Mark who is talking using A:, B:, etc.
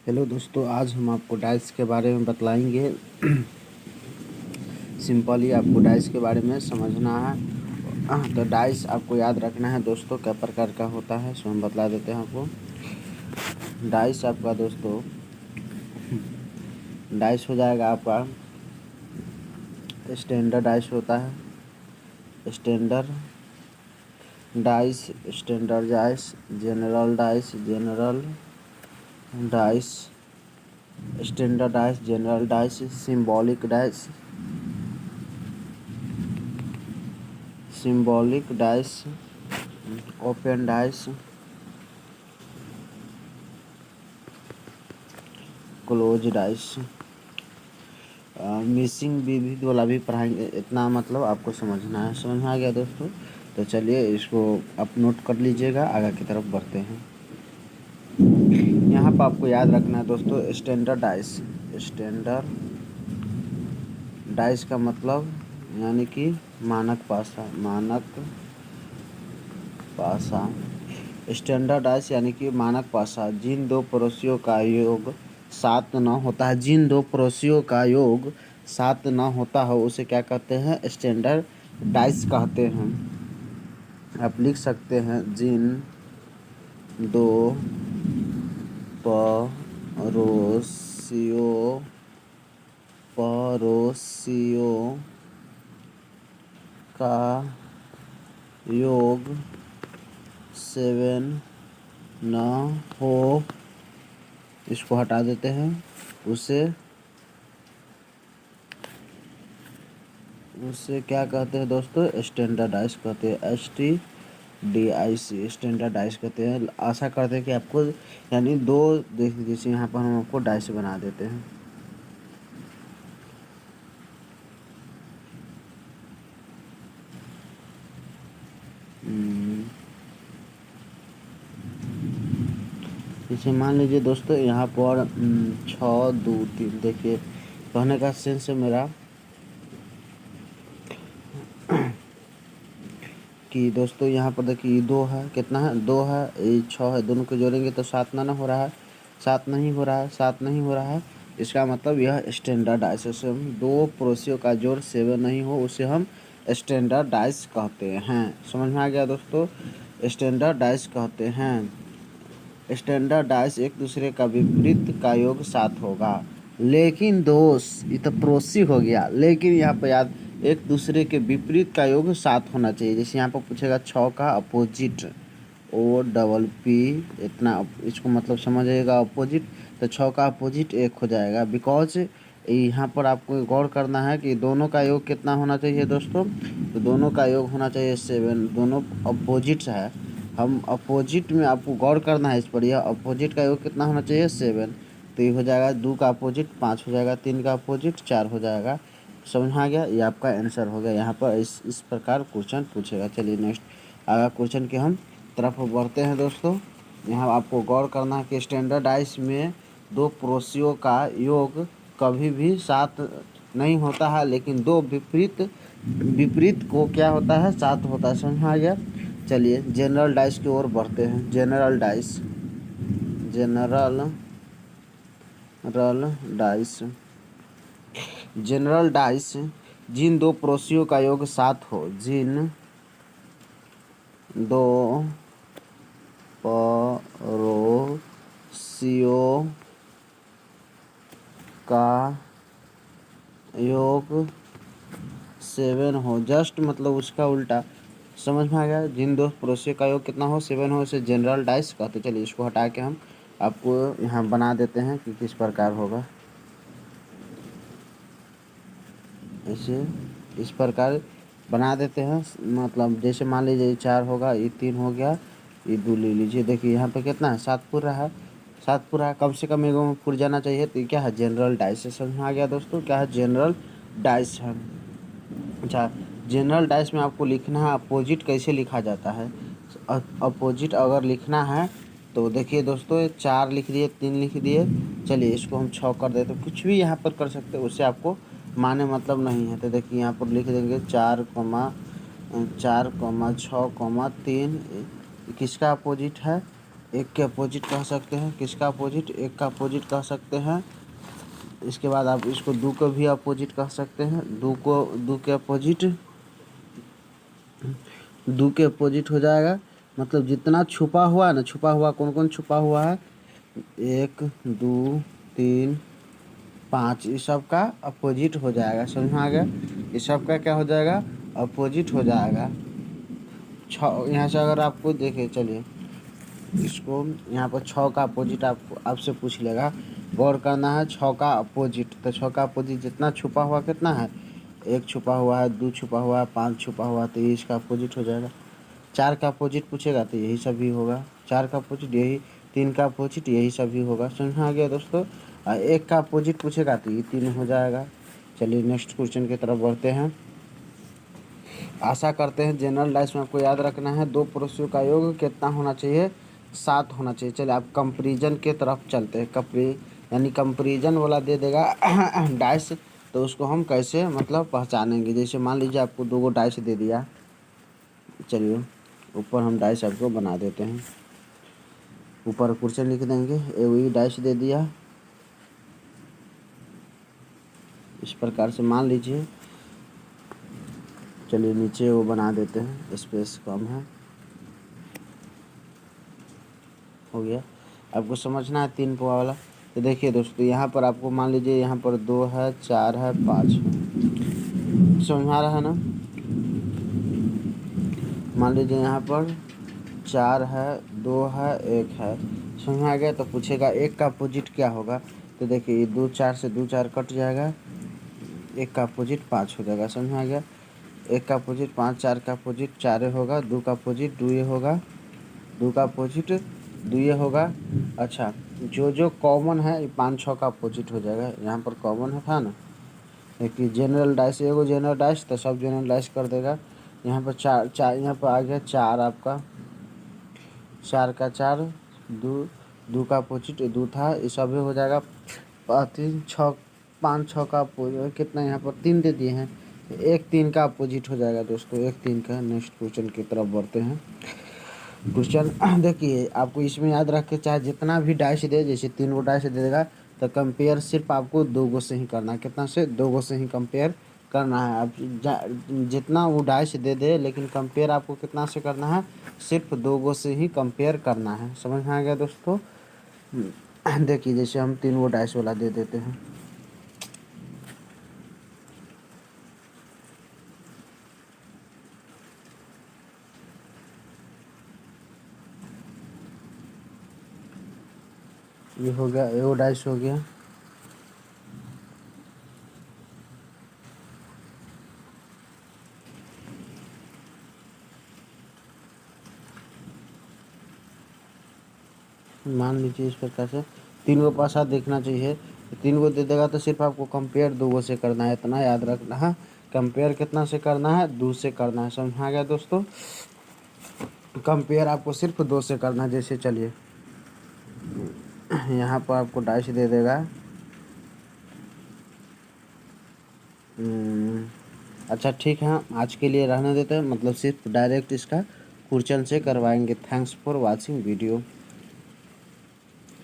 A: Hello दोस्तों, आज हम आपको डाइस के बारे में बतलाएंगे। सिंपली आपको डाइस के बारे में समझना है। तो डाइस आपको याद रखना है दोस्तों, क्या प्रकार का होता है सो हम बतला देते हैं आपको। डाइस आपका दोस्तों, डाइस हो जाएगा आपका स्टैंडर्ड डाइस होता है, standard dice, standard dice, general dice, general dice, standard dice, general dice, symbolic dice, symbolic dice, open dice, close dice. Missing विविध वाला भी पढ़ाएंगे, इतना मतलब आपको समझना है। समझ में आ गया दोस्तों? तो चलिए इसको आप नोट कर लीजिएगा, आगे की तरफ बढ़ते हैं। यहाँ पर आपको याद रखना है दोस्तों, स्टैंडर्ड डाइस। स्टैंडर्ड डाइस का मतलब यानी कि मानक पासा, मानक पासा। स्टैंडर्ड डाइस यानी कि मानक पासा जिन दो पड़ोसियों का योग 7 न होता है, जिन दो पड़ोसियों का योग 7 न होता हो उसे क्या कहते हैं? स्टैंडर्ड डाइस कहते हैं। आप लिख सकते हैं, जिन दो पड़ोसियों का योग 7 न हो, इसको हटा देते हैं, उसे क्या कहते हैं दोस्तों? स्टैंडर्डाइज कहते हैं। STDIC स्टैंडर्डाइज कहते हैं। आशा करते हैं कि आपको यानी दो देखिए, जैसे यहाँ पर हम आपको डाइस बना देते हैं। जैसे मान लीजिए दोस्तों, यहाँ पर 6 2 3, देखिए कहने का सेंस है मेरा कि दोस्तों यहाँ पर देखिए 2 है, कितना है? 2 है, ये 6 है, दोनों को जोड़ेंगे तो 7 ना हो रहा है, 7 नहीं हो रहा है, 7 नहीं हो रहा है। इसका मतलब यह स्टैंडर्ड डाइस है। दो पड़ोसियों का जोड़ 7 नहीं हो उसे हम स्टैंडर्ड डाइस कहते हैं। समझ में आ गया दोस्तों? स्टैंडर्ड डाइस कहते हैं। स्टैंडर्ड डाइस एक दूसरे का विपरीत का योग 7 होगा, लेकिन दोस्त ये तो पड़ोसी हो गया, लेकिन यहाँ पर याद, एक दूसरे के विपरीत का योग 7 होना चाहिए। जैसे यहाँ पर पूछेगा 6 का अपोजिट, OPP, इतना इसको मतलब समझिएगा अपोजिट, तो 6 का अपोजिट 1 हो जाएगा। बिकॉज यहाँ पर आपको गौर करना है कि दोनों का योग कितना होना चाहिए दोस्तों? तो दोनों का योग होना चाहिए 7, दोनों अपोजिट है। हम अपोजिट में आपको गौर करना है इस पर, यह अपोजिट का योग कितना होना चाहिए? 7। तो ये हो जाएगा 2 का अपोजिट 5 हो जाएगा, 3 का अपोजिट 4 हो जाएगा। समझ में आ गया? ये आपका आंसर हो गया। यहाँ पर इस प्रकार क्वेश्चन पूछेगा। चलिए नेक्स्ट आगे क्वेश्चन के हम तरफ बढ़ते हैं दोस्तों। यहाँ आपको गौर करना है कि स्टैंडर्ड डाइस में दो पड़ोसियों का योग कभी भी 7 नहीं होता है, लेकिन दो विपरीत को क्या होता है? 7 होता है। समझ में आ गया? चलिए जनरल डाइस की ओर बढ़ते हैं। General dice, general dice, general dice जिन दो पड़ोसियों का योग 7 हो, जिन दो पड़ोसियों का योग 7 हो, जस्ट मतलब उसका उल्टा। समझ में आ गया? जिन दो पड़ोसियों का योग कितना हो? 7 हो, इसे जनरल डाइस कहते। चलिए इसको हटा के हम आपको यहाँ बना देते हैं कि किस प्रकार होगा। ऐसे इस प्रकार बना देते हैं, मतलब जैसे मान लीजिए 4 होगा, ये 3 हो गया, ये 2 ले लीजिए। देखिए यहाँ पे कितना है? 7 पूरा है, 7 पूरा है, कम से कम एगो में पूर जाना चाहिए। तो ये क्या है? जनरल डाइस है। समझ में आ गया दोस्तों? क्या है? जनरल डाइस है। अच्छा, जनरल डाइस में आपको लिखना है अपोजिट कैसे लिखा जाता है। अपोजिट अगर लिखना है तो देखिए दोस्तों, 4 लिख दिए, 3 लिख दिए, चलिए इसको हम 6 कर देते। कुछ भी यहाँ पर कर सकते हैं, उससे आपको माने मतलब नहीं है। तो देखिए यहाँ पर लिख देंगे 4, 6, 3, किसका अपोजिट है? एक के अपोजिट कह सकते हैं, किसका अपोजिट, एक का अपोजिट कह सकते हैं। इसके बाद आप इसको दो को भी अपोजिट कह सकते हैं, दो के अपोजिट, दो के अपोजिट हो जाएगा। मतलब जितना छुपा हुआ है ना, छुपा हुआ कौन कौन छुपा हुआ है, 1 2 3 5, इस सब का अपोजिट हो जाएगा। समझ में आ गया, इस सब का क्या हो जाएगा, अपोजिट हो जाएगा। यहाँ से अगर आपको देखे, चलिए इसको यहाँ पर 6 का अपोजिट आपको आपसे पूछ लेगा, गौर करना है 6 का अपोजिट। तो 6 का अपोजिट जितना छुपा हुआ कितना है, 1 छुपा हुआ है, 2 छुपा हुआ है, 5 छुपा हुआ है, तो ये इसका अपोजिट हो जाएगा। 4 का अपोजिट पूछेगा तो यही सभी होगा, 4 का अपोजिट यही, 3 का अपोजिट यही सभी होगा। समझ में आ गया दोस्तों। 1 का अपोजिट पूछेगा तो ये 3 हो जाएगा। चलिए नेक्स्ट क्वेश्चन की तरफ बढ़ते हैं। आशा करते हैं जनरल डाइस में आपको याद रखना है, दो पड़ोसियों का योग कितना होना चाहिए, 7 होना चाहिए। चलिए आप कंपेरिजन के तरफ चलते हैं। यानी कंपेरिजन वाला दे देगा डाइस, तो उसको हम कैसे मतलब पहचानेंगे। जैसे मान लीजिए आपको 2 डाइस दे दिया, चलिए ऊपर हम डाइस आपको बना देते हैं, ऊपर क्वेश्चन लिख देंगे, वही डाइस दे दिया इस प्रकार से, मान लीजिए। चलिए नीचे वो बना देते हैं, स्पेस कम है, हो गया। आपको समझना है 3 पुआ वाला। तो देखिए दोस्तों, यहाँ पर आपको मान लीजिए यहाँ पर 2 है, 4 है, 5 है, समझ आ रहा है ना। मान लीजिए यहाँ पर 4 है, 2 है, 1 है, समझ में आ गया। तो पूछेगा 1 का अपोजिट क्या होगा। तो देखिए ये 2 4 से 2 4 कट जाएगा, 1 का अपोजिट 5 हो जाएगा। समझ में आ गया। 1 का अपोजिट 5, 4 का अपोजिट 4 होगा, 2 का अपोजिट 2 होगा, 2 का अपोजिट 2 होगा। अच्छा, जो जो कॉमन है ये 5 6 का अपोजिट हो जाएगा। यहाँ पर कॉमन है था ना, देखिए जनरल डाइस, एगो जनरल डाइस तो सब जनरल डाइस कर देगा। यहाँ पर 4 4, यहाँ पर आ गया 4 आपका, 4 का 4, 2 2 का अपोजिट 2 था, ये सब हो जाएगा। 3 6 5 6 का अपोजिट कितना, यहाँ पर 3 दे दिए हैं, 1 3 का अपोजिट हो जाएगा दोस्तों, 1 3 का। नेक्स्ट क्वेश्चन की तरफ बढ़ते हैं। क्वेश्चन देखिए, आपको इसमें याद रख के चाहे जितना भी डाइस दे, जैसे 3 गो डाइस दे देगा तो कंपेयर सिर्फ आपको 2 गो से ही करना है। कितना से, 2 गो से ही कंपेयर करना है। आप जितना वो डाइस दे दे, लेकिन कंपेयर आपको कितना से करना है, सिर्फ 2 गो से ही कंपेयर करना है। समझ में आ गया दोस्तों। देखिए जैसे हम 3 गो डाइस वाला दे देते हैं, ये हो गया, एगो डाइस हो गया। मान लीजिए इस प्रकार से 3 गो पासा देखना चाहिए, 3 गो दे देगा तो सिर्फ आपको कंपेयर 2 गो से करना है, इतना याद रखना है। कंपेयर कितना से करना है, 2 से करना है। समझ आ गया दोस्तों। कंपेयर आपको सिर्फ 2 से करना है। जैसे चलिए यहाँ पर आपको डाइस दे देगा, अच्छा ठीक है, आज के लिए रहने देते हैं, मतलब सिर्फ डायरेक्ट इसका क्वेश्चन से करवाएंगे। Thanks for watching video.